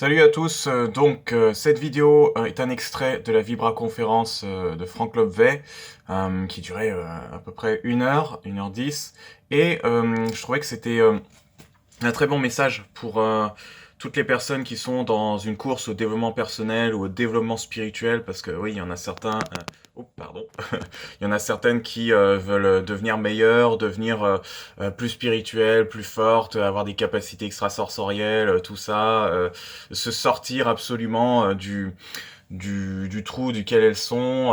Salut à tous, cette vidéo est un extrait de la Vibra conférence de Frank Lobvet qui durait à peu près 1 heure 10 et je trouvais que c'était un très bon message pour toutes les personnes qui sont dans une course au développement personnel ou au développement spirituel, parce que oui, il y en a certains, oh pardon, il y en a certaines qui veulent devenir meilleures, devenir plus spirituelles, plus fortes, avoir des capacités extrasensorielles, tout ça, se sortir absolument du trou duquel elles sont,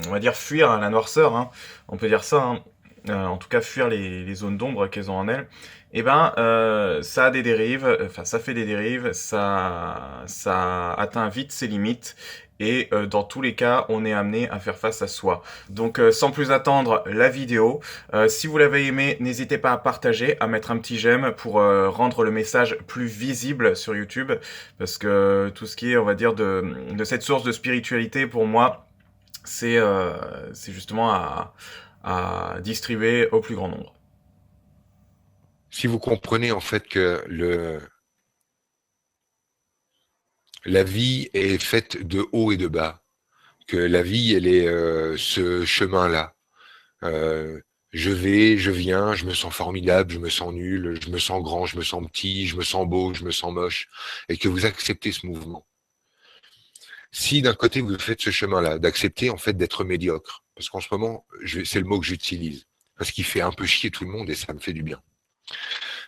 on va dire fuir la noirceur, hein, on peut dire ça, hein. En tout cas fuir les zones d'ombre qu'elles ont en elles. Et ben, ça a des dérives, enfin ça fait des dérives, ça atteint vite ses limites. Et dans tous les cas, on est amené à faire face à soi. Donc sans plus attendre la vidéo, si vous l'avez aimé, n'hésitez pas à partager, à mettre un petit j'aime pour rendre le message plus visible sur YouTube. Parce que tout ce qui est, on va dire, de cette source de spiritualité, pour moi, c'est justement à distribuer au plus grand nombre. Si vous comprenez en fait que la vie est faite de haut et de bas, que la vie, elle est ce chemin-là. Euh, je vais, je viens, je me sens formidable, je me sens nul, je me sens grand, je me sens petit, je me sens beau, je me sens moche, et que vous acceptez ce mouvement. Si d'un côté vous faites ce chemin-là, d'accepter en fait d'être médiocre, parce qu'en ce moment, c'est le mot que j'utilise, parce qu'il fait un peu chier tout le monde et ça me fait du bien.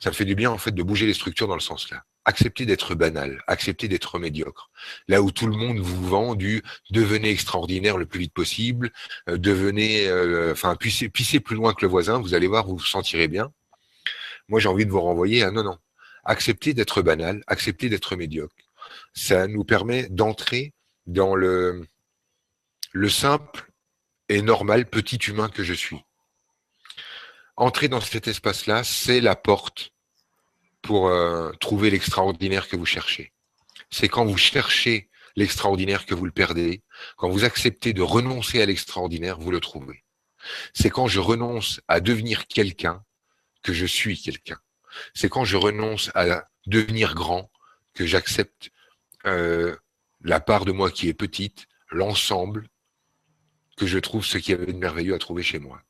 Ça me fait du bien en fait de bouger les structures dans le sens là. Accepter d'être banal, accepter d'être médiocre. Là où tout le monde vous vend du devenez extraordinaire le plus vite possible, devenez, enfin pissez plus loin que le voisin, vous allez voir, vous vous sentirez bien. Moi j'ai envie de vous renvoyer à non non. Accepter d'être banal, accepter d'être médiocre. Ça nous permet d'entrer dans le simple et normal petit humain que je suis. Entrer dans cet espace-là, c'est la porte pour trouver l'extraordinaire que vous cherchez. C'est quand vous cherchez l'extraordinaire que vous le perdez. Quand vous acceptez de renoncer à l'extraordinaire, vous le trouvez. C'est quand je renonce à devenir quelqu'un que je suis quelqu'un. C'est quand je renonce à devenir grand que j'accepte euh, la part de moi qui est petite, l'ensemble, que je trouve ce qu'il y avait de merveilleux à trouver chez moi.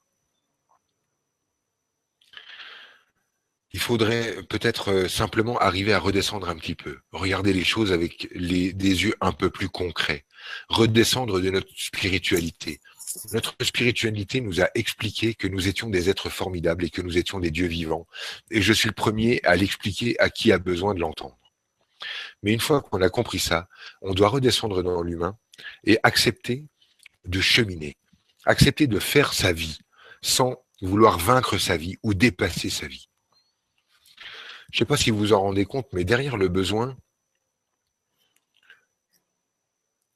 Il faudrait peut-être simplement arriver à redescendre un petit peu, regarder les choses avec des yeux un peu plus concrets, redescendre de notre spiritualité. Notre spiritualité nous a expliqué que nous étions des êtres formidables et que nous étions des dieux vivants. Et je suis le premier à l'expliquer à qui a besoin de l'entendre. Mais une fois qu'on a compris ça, on doit redescendre dans l'humain et accepter de cheminer, accepter de faire sa vie sans vouloir vaincre sa vie ou dépasser sa vie. Je ne sais pas si vous vous en rendez compte, mais derrière le besoin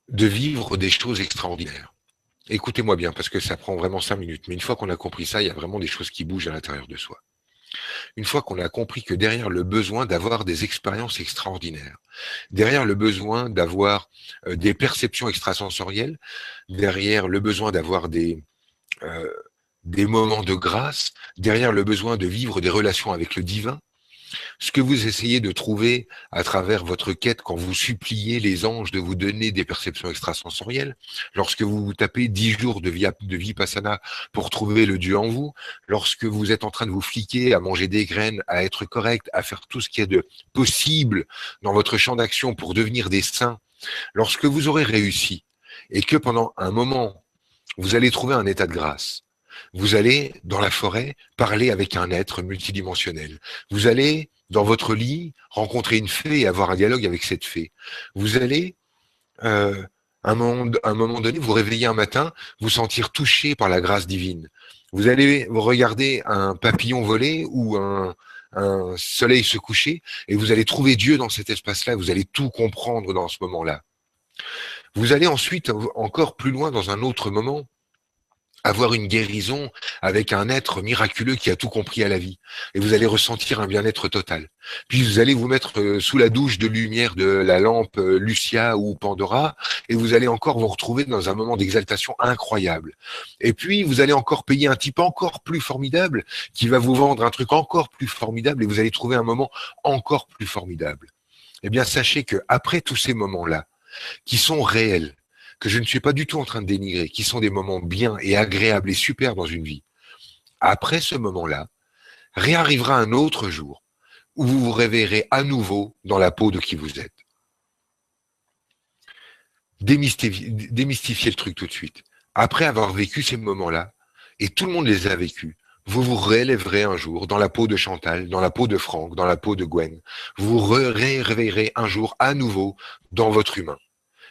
de vivre des choses extraordinaires, écoutez-moi bien, parce que ça prend vraiment 5 minutes, mais une fois qu'on a compris ça, il y a vraiment des choses qui bougent à l'intérieur de soi. Une fois qu'on a compris que derrière le besoin d'avoir des expériences extraordinaires, derrière le besoin d'avoir des perceptions extrasensorielles, derrière le besoin d'avoir euh, des moments de grâce, derrière le besoin de vivre des relations avec le divin, ce que vous essayez de trouver à travers votre quête quand vous suppliez les anges de vous donner des perceptions extrasensorielles, lorsque vous vous tapez 10 jours de Vipassana pour trouver le Dieu en vous, lorsque vous êtes en train de vous fliquer à manger des graines, à être correct, à faire tout ce qu'il y a de possible dans votre champ d'action pour devenir des saints, lorsque vous aurez réussi et que pendant un moment, vous allez trouver un état de grâce, vous allez, dans la forêt, parler avec un être multidimensionnel. Vous allez, dans votre lit, rencontrer une fée et avoir un dialogue avec cette fée. Vous allez, euh, à un moment donné, vous réveiller un matin, vous sentir touché par la grâce divine. Vous allez regarder un papillon voler ou un soleil se coucher et vous allez trouver Dieu dans cet espace-là. Vous allez tout comprendre dans ce moment-là. Vous allez ensuite, encore plus loin, dans un autre moment, avoir une guérison avec un être miraculeux qui a tout compris à la vie. Et vous allez ressentir un bien-être total. Puis vous allez vous mettre sous la douche de lumière de la lampe Lucia ou Pandora, et vous allez encore vous retrouver dans un moment d'exaltation incroyable. Et puis vous allez encore payer un type encore plus formidable qui va vous vendre un truc encore plus formidable, et vous allez trouver un moment encore plus formidable. eh bien sachez que après tous ces moments-là, qui sont réels, que je ne suis pas du tout en train de dénigrer, qui sont des moments bien et agréables et super dans une vie, après ce moment-là, réarrivera un autre jour où vous vous réveillerez à nouveau dans la peau de qui vous êtes. Démystifiez le truc tout de suite. Après avoir vécu ces moments-là, et tout le monde les a vécus, vous vous relèverez un jour dans la peau de Chantal, dans la peau de Franck, dans la peau de Gwen. Vous vous réveillerez un jour à nouveau dans votre humain.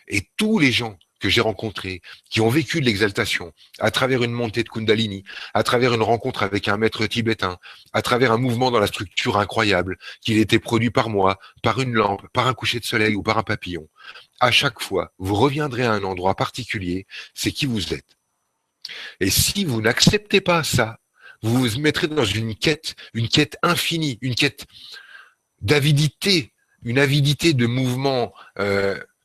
Et tous les gens que j'ai rencontrés, qui ont vécu de l'exaltation, à travers une montée de Kundalini, à travers une rencontre avec un maître tibétain, à travers un mouvement dans la structure incroyable, qu'il était produit par moi, par une lampe, par un coucher de soleil ou par un papillon, à chaque fois, vous reviendrez à un endroit particulier, c'est qui vous êtes. Et si vous n'acceptez pas ça, vous vous mettrez dans une quête infinie, une quête d'avidité, une avidité de mouvements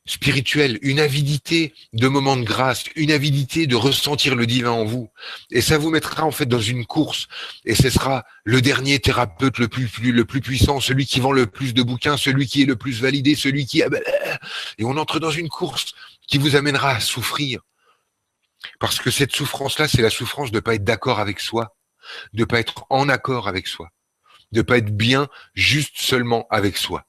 spirituels, une avidité de moments de grâce, une avidité de ressentir le divin en vous. Et ça vous mettra en fait dans une course. Et ce sera le dernier thérapeute le plus puissant, celui qui vend le plus de bouquins, celui qui est le plus validé, celui qui... Et on entre dans une course qui vous amènera à souffrir. Parce que cette souffrance-là, c'est la souffrance de ne pas être d'accord avec soi, de ne pas être en accord avec soi, de ne pas être bien juste seulement avec soi.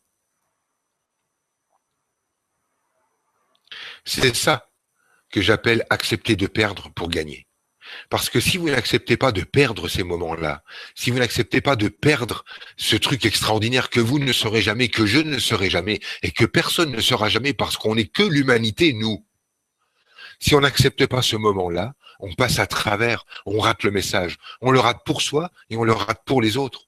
C'est ça que j'appelle accepter de perdre pour gagner. Parce que si vous n'acceptez pas de perdre ces moments-là, si vous n'acceptez pas de perdre ce truc extraordinaire que vous ne serez jamais, que je ne serai jamais, et que personne ne sera jamais parce qu'on n'est que l'humanité, nous. Si on n'accepte pas ce moment-là, on passe à travers, on rate le message. On le rate pour soi et on le rate pour les autres.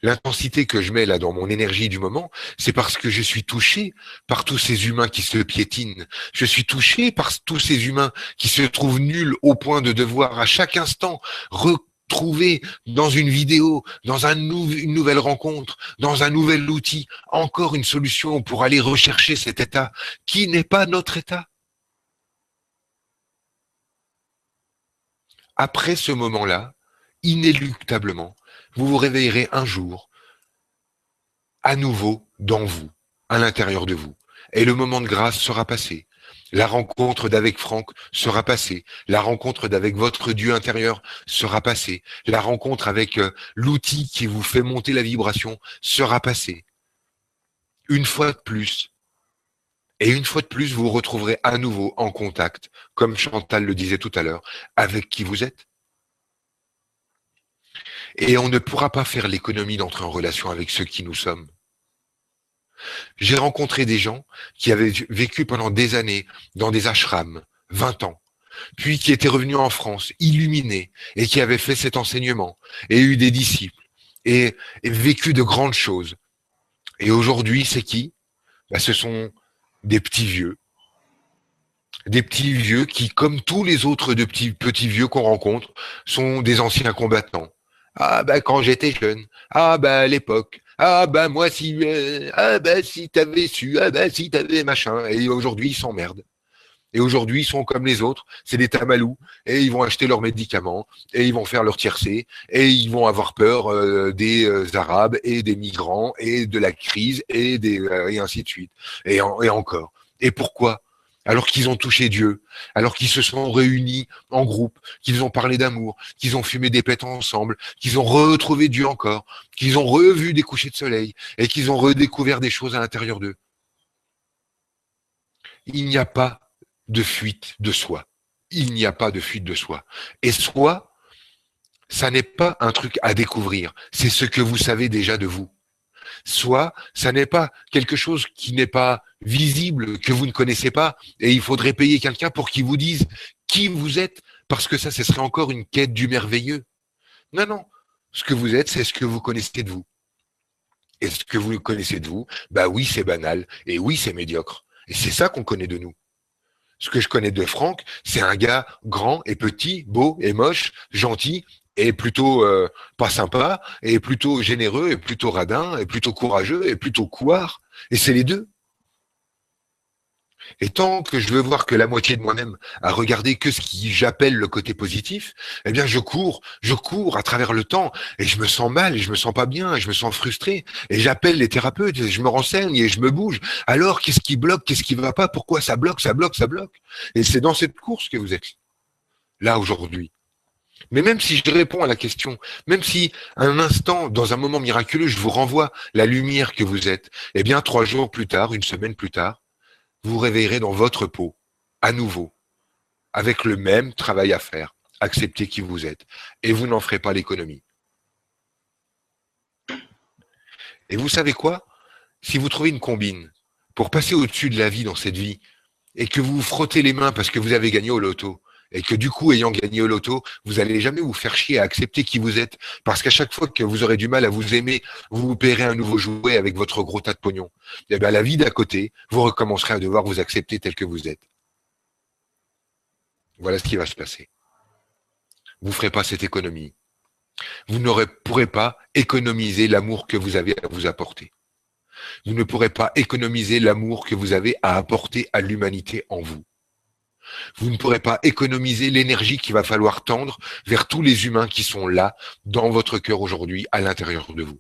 L'intensité que je mets là dans mon énergie du moment, c'est parce que je suis touché par tous ces humains qui se piétinent. Je suis touché par tous ces humains qui se trouvent nuls au point de devoir à chaque instant retrouver dans une vidéo, dans une nouvelle rencontre, dans un nouvel outil, encore une solution pour aller rechercher cet état qui n'est pas notre état. Après ce moment-là, inéluctablement, vous vous réveillerez un jour, à nouveau, dans vous, à l'intérieur de vous. Et le moment de grâce sera passé. La rencontre d'avec Franck sera passée. La rencontre d'avec votre Dieu intérieur sera passée. La rencontre avec l'outil qui vous fait monter la vibration sera passée. Une fois de plus. Et une fois de plus, vous vous retrouverez à nouveau en contact, comme Chantal le disait tout à l'heure, avec qui vous êtes. Et on ne pourra pas faire l'économie d'entrer en relation avec ceux qui nous sommes. J'ai rencontré des gens qui avaient vécu pendant des années dans des ashrams, 20 ans, puis qui étaient revenus en France, illuminés, et qui avaient fait cet enseignement, et eu des disciples, et vécu de grandes choses. Et aujourd'hui, c'est qui? Ce sont des petits vieux. Des petits vieux qui, comme tous les autres de petits vieux qu'on rencontre, sont des anciens combattants. Ah quand j'étais jeune, à l'époque, moi si si t'avais su, si t'avais machin, et aujourd'hui ils s'emmerdent. Et aujourd'hui ils sont comme les autres, c'est des tamalous, et ils vont acheter leurs médicaments, et ils vont faire leur tiercé, et ils vont avoir peur des Arabes et des migrants et de la crise et ainsi de suite, et encore. Et pourquoi? Alors qu'ils ont touché Dieu, alors qu'ils se sont réunis en groupe, qu'ils ont parlé d'amour, qu'ils ont fumé des pètes ensemble, qu'ils ont retrouvé Dieu encore, qu'ils ont revu des couchers de soleil et qu'ils ont redécouvert des choses à l'intérieur d'eux. Il n'y a pas de fuite de soi. Il n'y a pas de fuite de soi. Et soi, ça n'est pas un truc à découvrir, c'est ce que vous savez déjà de vous. Soit ça n'est pas quelque chose qui n'est pas visible, que vous ne connaissez pas, et il faudrait payer quelqu'un pour qu'il vous dise qui vous êtes, parce que ça, ce serait encore une quête du merveilleux. Non, non. Ce que vous êtes, c'est ce que vous connaissez de vous. Et ce que vous connaissez de vous, oui, c'est banal, et oui, c'est médiocre. Et c'est ça qu'on connaît de nous. Ce que je connais de Franck, c'est un gars grand et petit, beau et moche, gentil, et plutôt pas sympa, et plutôt généreux, et plutôt radin, et plutôt courageux, et plutôt couard. Et c'est les deux. Et tant que je veux voir que la moitié de moi-même à regarder que ce qui j'appelle le côté positif, eh bien je cours à travers le temps et je me sens mal et je me sens pas bien et je me sens frustré et j'appelle les thérapeutes et je me renseigne et je me bouge. Alors qu'est-ce qui bloque, qu'est-ce qui va pas, pourquoi ça bloque, ça bloque, ça bloque. Et c'est dans cette course que vous êtes là aujourd'hui. Mais même si je réponds à la question, même si à un instant, dans un moment miraculeux, je vous renvoie la lumière que vous êtes, eh bien 3 jours plus tard, une semaine plus tard, vous vous réveillerez dans votre peau, à nouveau, avec le même travail à faire. Acceptez qui vous êtes. Et vous n'en ferez pas l'économie. Et vous savez quoi? Si vous trouvez une combine pour passer au-dessus de la vie dans cette vie, et que vous vous frottez les mains parce que vous avez gagné au loto, et que du coup, ayant gagné au loto, vous n'allez jamais vous faire chier à accepter qui vous êtes, parce qu'à chaque fois que vous aurez du mal à vous aimer, vous vous paierez un nouveau jouet avec votre gros tas de pognon. Et bien, la vie d'à côté, vous recommencerez à devoir vous accepter tel que vous êtes. Voilà ce qui va se passer. Vous ne ferez pas cette économie. Vous ne pourrez pas économiser l'amour que vous avez à vous apporter. Vous ne pourrez pas économiser l'amour que vous avez à apporter à l'humanité en vous. Vous ne pourrez pas économiser l'énergie qu'il va falloir tendre vers tous les humains qui sont là, dans votre cœur aujourd'hui, à l'intérieur de vous.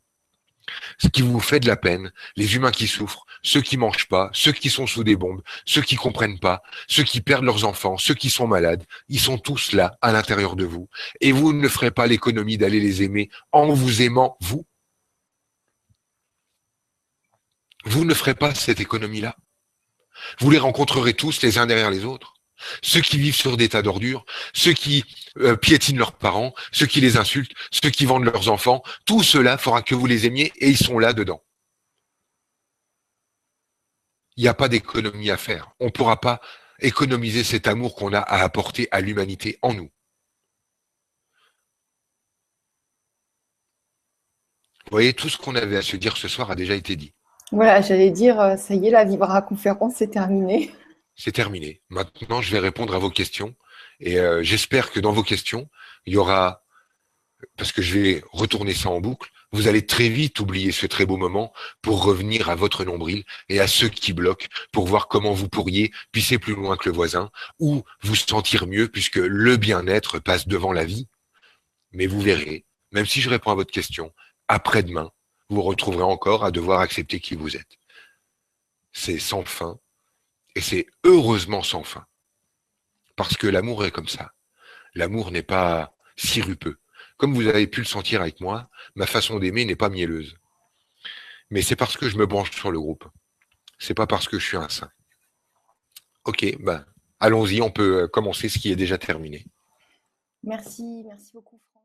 Ce qui vous fait de la peine, les humains qui souffrent, ceux qui mangent pas, ceux qui sont sous des bombes, ceux qui comprennent pas, ceux qui perdent leurs enfants, ceux qui sont malades, ils sont tous là, à l'intérieur de vous. Et vous ne ferez pas l'économie d'aller les aimer en vous aimant, vous. Vous ne ferez pas cette économie-là. Vous les rencontrerez tous les uns derrière les autres. Ceux qui vivent sur des tas d'ordures, ceux qui piétinent leurs parents, ceux qui les insultent, ceux qui vendent leurs enfants, tout cela fera que vous les aimiez et ils sont là dedans. Il n'y a pas d'économie à faire. On ne pourra pas économiser cet amour qu'on a à apporter à l'humanité en nous. Vous voyez, tout ce qu'on avait à se dire ce soir a déjà été dit. Voilà, j'allais dire, ça y est, la Vibra conférence, c'est terminé. C'est terminé. Maintenant, je vais répondre à vos questions et j'espère que dans vos questions, il y aura, parce que je vais retourner ça en boucle, vous allez très vite oublier ce très beau moment pour revenir à votre nombril et à ceux qui bloquent pour voir comment vous pourriez pisser plus loin que le voisin ou vous sentir mieux puisque le bien-être passe devant la vie. Mais vous verrez, même si je réponds à votre question, après-demain, vous retrouverez encore à devoir accepter qui vous êtes. C'est sans fin et c'est heureusement sans fin. Parce que l'amour est comme ça. L'amour n'est pas sirupeux. Comme vous avez pu le sentir avec moi, ma façon d'aimer n'est pas mielleuse. Mais c'est parce que je me branche sur le groupe. C'est pas parce que je suis un saint. Ok, ben, allons-y, on peut commencer ce qui est déjà terminé. Merci beaucoup, Franck.